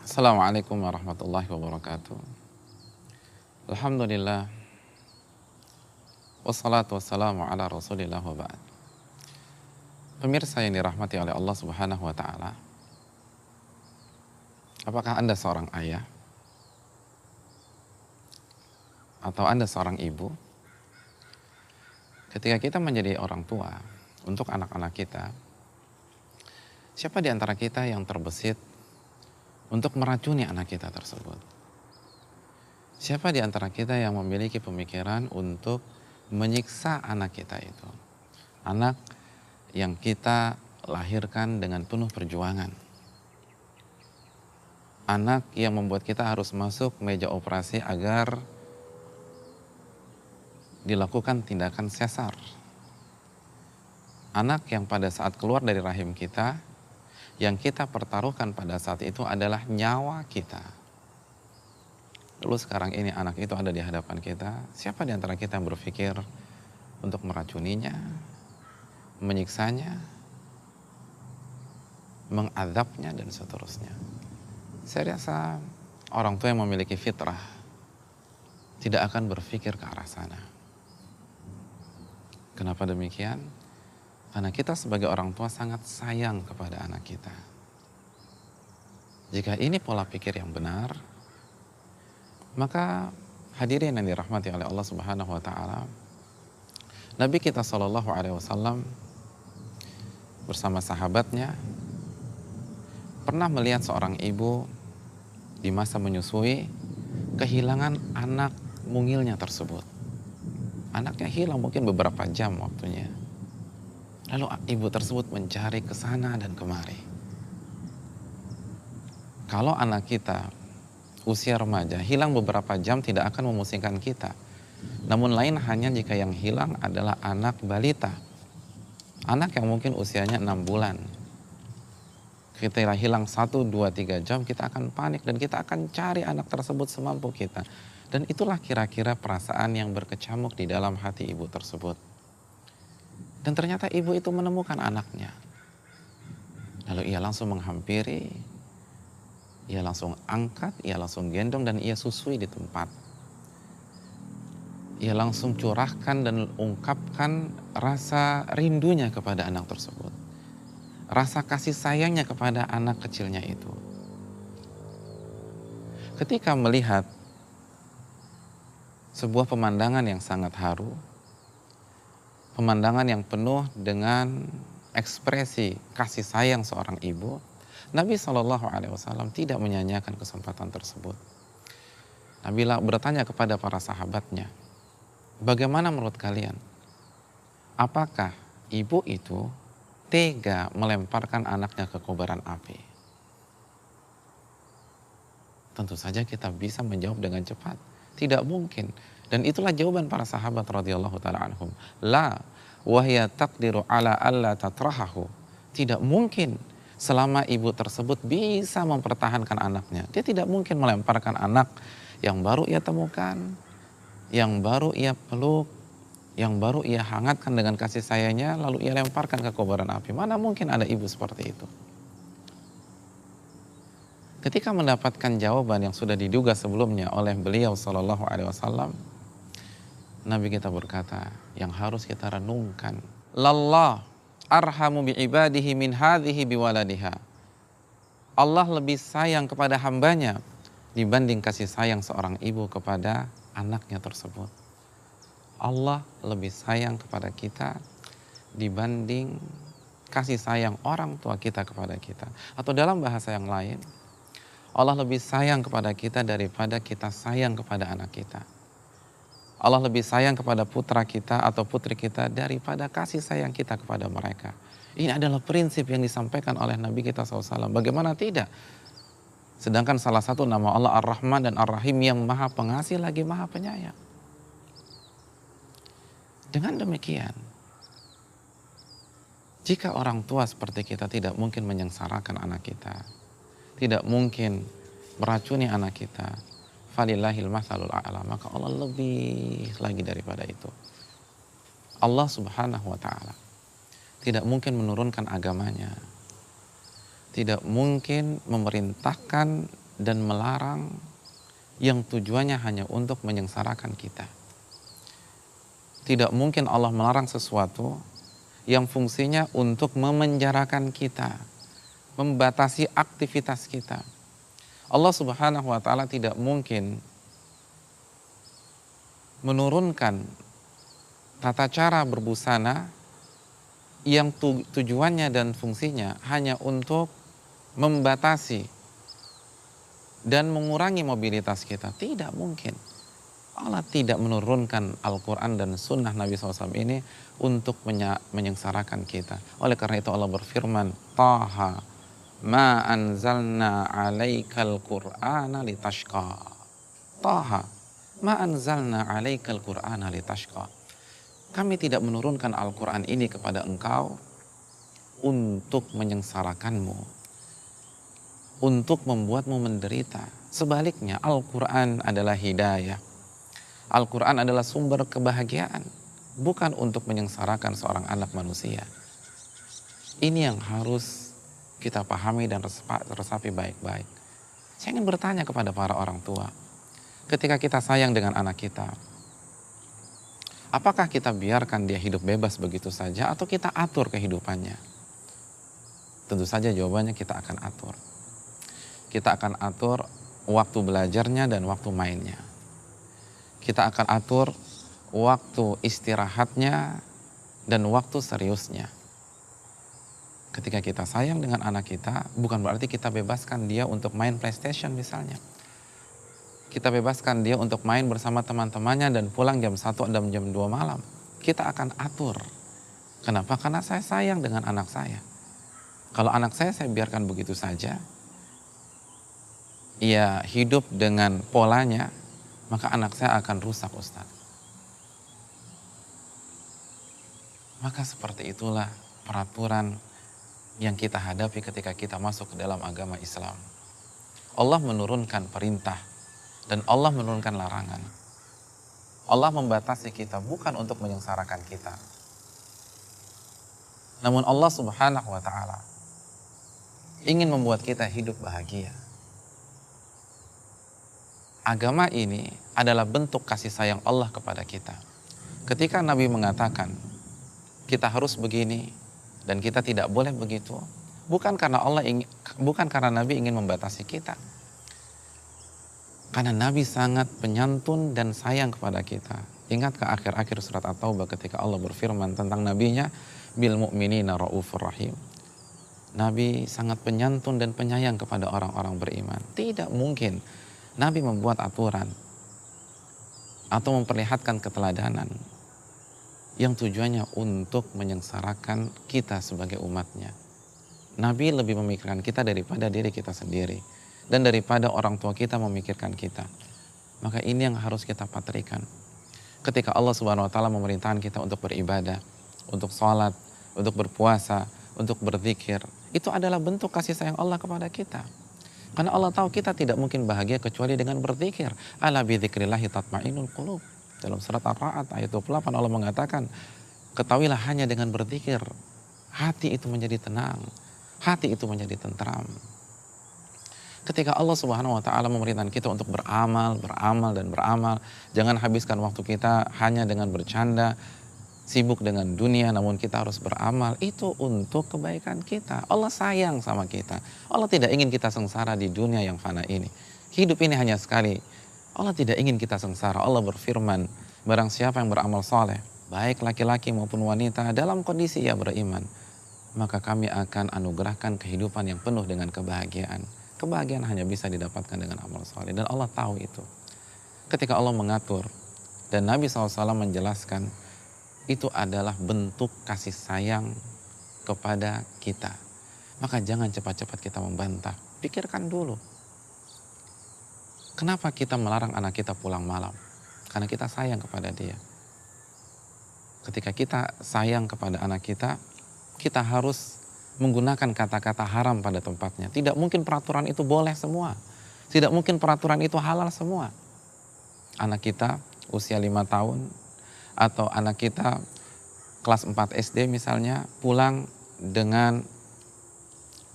Assalamualaikum warahmatullahi wabarakatuh. Alhamdulillah. Wassalatu wassalamu ala rasulillah wa ba'd. Pemirsa yang dirahmati oleh Allah subhanahu wa ta'ala, apakah Anda seorang ayah? Atau Anda seorang ibu? Ketika kita menjadi orang tua untuk anak-anak kita, siapa di antara kita yang terbesit untuk meracuni anak kita tersebut? Siapa di antara kita yang memiliki pemikiran untuk menyiksa anak kita itu? Anak yang kita lahirkan dengan penuh perjuangan. Anak yang membuat kita harus masuk meja operasi agar dilakukan tindakan sesar. Anak yang pada saat keluar dari rahim kita, yang kita pertaruhkan pada saat itu adalah nyawa kita. Lalu sekarang ini anak itu ada di hadapan kita. Siapa di antara kita yang berpikir untuk meracuninya, menyiksanya, mengadabnya, dan seterusnya? Saya rasa orang tua yang memiliki fitrah tidak akan berpikir ke arah sana. Kenapa demikian? Karena kita sebagai orang tua sangat sayang kepada anak kita. Jika ini pola pikir yang benar, maka hadirin yang dirahmati oleh Allah Subhanahu wa taala, Nabi kita Shallallahu alaihi wasallam bersama sahabatnya pernah melihat seorang ibu di masa menyusui kehilangan anak mungilnya tersebut. Anaknya hilang mungkin beberapa jam waktunya. Lalu ibu tersebut mencari ke sana dan kemari. Kalau anak kita usia remaja hilang beberapa jam tidak akan memusingkan kita. Namun lain hanya jika yang hilang adalah anak balita. Anak yang mungkin usianya 6 bulan. Kita hilang 1, 2, 3 jam kita akan panik dan kita akan cari anak tersebut semampu kita. Dan itulah kira-kira perasaan yang berkecamuk di dalam hati ibu tersebut. Dan ternyata ibu itu menemukan anaknya. Lalu ia langsung menghampiri, ia langsung angkat, ia langsung gendong dan ia susui di tempat. Ia langsung curahkan dan ungkapkan rasa rindunya kepada anak tersebut. Rasa kasih sayangnya kepada anak kecilnya itu. Ketika melihat sebuah pemandangan yang sangat haru, pemandangan yang penuh dengan ekspresi kasih sayang seorang ibu, Nabi SAW tidak menyanyiakan kesempatan tersebut. Nabi bertanya kepada para sahabatnya, bagaimana menurut kalian? Apakah ibu itu tega melemparkan anaknya ke kobaran api? Tentu saja kita bisa menjawab dengan cepat. Tidak mungkin. Dan itulah jawaban para sahabat radhiyallahu ta'ala anhum. La wahya taqdiru ala alla tatrahahu. Tidak mungkin selama ibu tersebut bisa mempertahankan anaknya. Dia tidak mungkin melemparkan anak yang baru ia temukan, yang baru ia peluk, yang baru ia hangatkan dengan kasih sayangnya, lalu ia lemparkan ke kobaran api. Mana mungkin ada ibu seperti itu? Ketika mendapatkan jawaban yang sudah diduga sebelumnya oleh beliau Shallallahu alaihi wasallam, Nabi kita berkata, yang harus kita renungkan, lallah arhamu bi ibadihi min hadhihi biwaladiha. Allah lebih sayang kepada hambanya dibanding kasih sayang seorang ibu kepada anaknya tersebut. Allah lebih sayang kepada kita dibanding kasih sayang orang tua kita kepada kita. Atau dalam bahasa yang lain, Allah lebih sayang kepada kita daripada kita sayang kepada anak kita. Allah lebih sayang kepada putra kita atau putri kita daripada kasih sayang kita kepada mereka. Ini adalah prinsip yang disampaikan oleh Nabi kita SAW. Bagaimana tidak? Sedangkan salah satu nama Allah Ar-Rahman dan Ar-Rahim yang maha pengasih lagi maha penyayang. Dengan demikian, jika orang tua seperti kita tidak mungkin menyengsarakan anak kita, tidak mungkin meracuni anak kita, falillahil matsalul a'la, maka Allah lebih lagi daripada itu. Allah Subhanahu wa taala tidak mungkin menurunkan agamanya, tidak mungkin memerintahkan dan melarang yang tujuannya hanya untuk menyengsarakan kita. Tidak mungkin Allah melarang sesuatu yang fungsinya untuk memenjarakan kita, membatasi aktivitas kita. Allah Subhanahu wa taala tidak mungkin menurunkan tata cara berbusana yang tujuannya dan fungsinya hanya untuk membatasi dan mengurangi mobilitas kita. Tidak mungkin. Allah tidak menurunkan Al-Quran dan Sunnah Nabi SAW ini untuk menyengsarakan kita. Oleh karena itu Allah berfirman, Taha ma anzalna alaikal Qur'ana litashqa. Taha ma anzalna alaikal Qur'ana litashqa. Kami tidak menurunkan Al-Quran ini kepada engkau untuk menyengsarakanmu, untuk membuatmu menderita. Sebaliknya, Al-Quran adalah hidayah. Al-Quran adalah sumber kebahagiaan, bukan untuk menyengsarakan seorang anak manusia. Ini yang harus kita pahami dan resapi baik-baik. Saya ingin bertanya kepada para orang tua, ketika kita sayang dengan anak kita, apakah kita biarkan dia hidup bebas begitu saja atau kita atur kehidupannya? Tentu saja jawabannya kita akan atur. Kita akan atur waktu belajarnya dan waktu mainnya. Kita akan atur waktu istirahatnya dan waktu seriusnya. Ketika kita sayang dengan anak kita, bukan berarti kita bebaskan dia untuk main PlayStation misalnya. Kita bebaskan dia untuk main bersama teman-temannya dan pulang jam 1 dan jam 2 malam. Kita akan atur. Kenapa? Karena saya sayang dengan anak saya. Kalau anak saya biarkan begitu saja, ia hidup dengan polanya, maka anak saya akan rusak, Ustaz. Maka seperti itulah peraturan yang kita hadapi ketika kita masuk ke dalam agama Islam. Allah menurunkan perintah dan Allah menurunkan larangan. Allah membatasi kita bukan untuk menyengsarakan kita. Namun Allah Subhanahu wa taala ingin membuat kita hidup bahagia. Agama ini adalah bentuk kasih sayang Allah kepada kita. Ketika Nabi mengatakan kita harus begini dan kita tidak boleh begitu, bukan karena Nabi ingin membatasi kita. Karena Nabi sangat penyantun dan sayang kepada kita. Ingat ke akhir-akhir surat At-Taubah ketika Allah berfirman tentang nabinya, bil mu'minina raufur rahim. Nabi sangat penyantun dan penyayang kepada orang-orang beriman. Tidak mungkin Nabi membuat aturan atau memperlihatkan keteladanan yang tujuannya untuk menyengsarakan kita sebagai umatnya. Nabi lebih memikirkan kita daripada diri kita sendiri dan daripada orang tua kita memikirkan kita. Maka ini yang harus kita patrikan. Ketika Allah Subhanahu wa taala memerintahkan kita untuk beribadah, untuk sholat, untuk berpuasa, untuk berzikir, itu adalah bentuk kasih sayang Allah kepada kita. Karena Allah tahu kita tidak mungkin bahagia kecuali dengan berzikir. Ala bidzikrillahi tatma'innul qulub. Dalam surat Ar-Ra'd ayat 28 Allah mengatakan, ketahuilah hanya dengan berzikir hati itu menjadi tenang, hati itu menjadi tentram. Ketika Allah Subhanahu wa taala memerintahkan kita untuk beramal, jangan habiskan waktu kita hanya dengan bercanda, sibuk dengan dunia, namun kita harus beramal. Itu untuk kebaikan kita. Allah sayang sama kita. Allah tidak ingin kita sengsara di dunia yang fana ini. Hidup ini hanya sekali. Allah tidak ingin kita sengsara. Allah berfirman, barang siapa yang beramal soleh, baik laki-laki maupun wanita, dalam kondisi ia beriman, maka kami akan anugerahkan kehidupan yang penuh dengan kebahagiaan. Kebahagiaan hanya bisa didapatkan dengan amal soleh. Dan Allah tahu itu. Ketika Allah mengatur, dan Nabi SAW menjelaskan, itu adalah bentuk kasih sayang kepada kita. Maka jangan cepat-cepat kita membantah. Pikirkan dulu. Kenapa kita melarang anak kita pulang malam? Karena kita sayang kepada dia. Ketika kita sayang kepada anak kita, kita harus menggunakan kata-kata haram pada tempatnya. Tidak mungkin peraturan itu boleh semua. Tidak mungkin peraturan itu halal semua. Anak kita usia 5 tahun, atau anak kita kelas 4 SD misalnya pulang dengan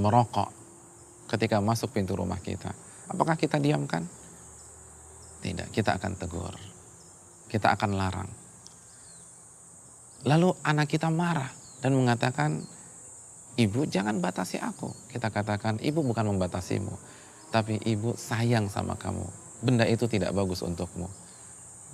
merokok ketika masuk pintu rumah kita. Apakah kita diamkan? Tidak, kita akan tegur. Kita akan larang. Lalu anak kita marah dan mengatakan, ibu jangan batasi aku. Kita katakan, ibu bukan membatasimu, tapi ibu sayang sama kamu. Benda itu tidak bagus untukmu.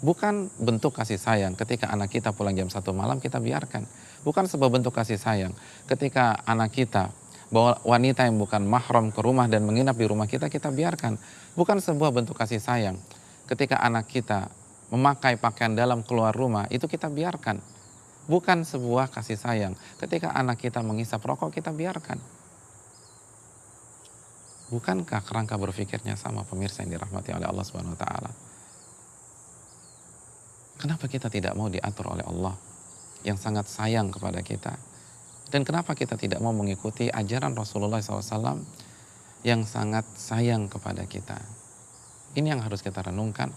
Bukan bentuk kasih sayang ketika anak kita pulang jam 1 malam kita biarkan. Bukan sebuah bentuk kasih sayang ketika anak kita bawa wanita yang bukan mahram ke rumah dan menginap di rumah kita, kita biarkan. Bukan sebuah bentuk kasih sayang ketika anak kita memakai pakaian dalam keluar rumah, itu kita biarkan. Bukan sebuah kasih sayang ketika anak kita menghisap rokok, kita biarkan. Bukankah kerangka berpikirnya sama, pemirsa yang dirahmati oleh Allah Subhanahu wa taala? Kenapa kita tidak mau diatur oleh Allah yang sangat sayang kepada kita? Dan kenapa kita tidak mau mengikuti ajaran Rasulullah SAW yang sangat sayang kepada kita? Ini yang harus kita renungkan.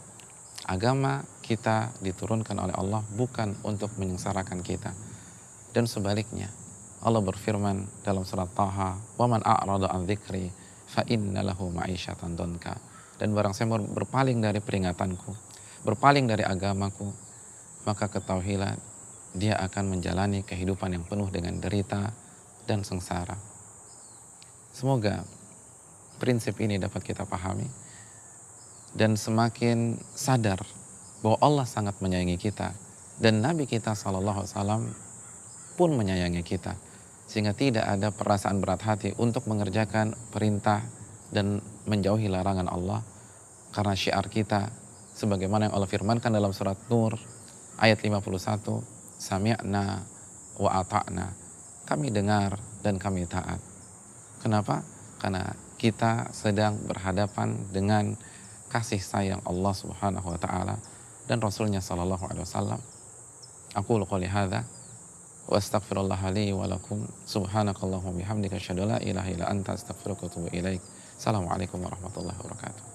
Agama kita diturunkan oleh Allah bukan untuk menyengsarakan kita. Dan sebaliknya, Allah berfirman dalam surat Taha, "Wa man a'rada 'an dzikri fa inna lahu ma'isyatan donka." Dan barang siapa berpaling dari peringatanku, berpaling dari agamaku, maka ketahuilah dia akan menjalani kehidupan yang penuh dengan derita dan sengsara. Semoga prinsip ini dapat kita pahami dan semakin sadar bahwa Allah sangat menyayangi kita dan Nabi kita SAW pun menyayangi kita, sehingga tidak ada perasaan berat hati untuk mengerjakan perintah dan menjauhi larangan Allah, karena syiar kita sebagaimana yang Allah firmankan dalam surat Nur ayat 51, sami'na wa ata'na. Kami dengar dan kami taat. Kenapa? Karena kita sedang berhadapan dengan kasih sayang Allah Subhanahu wa taala dan Rasulnya sallallahu alaihi wasallam. Aqulu qouli hadza wa astaghfirullah li wa lakum. Subhanakallahumma bihamdika asyhadu an la ilaha illa anta astaghfiruka wa atubu ilaik. Assalamualaikum warahmatullahi wabarakatuh.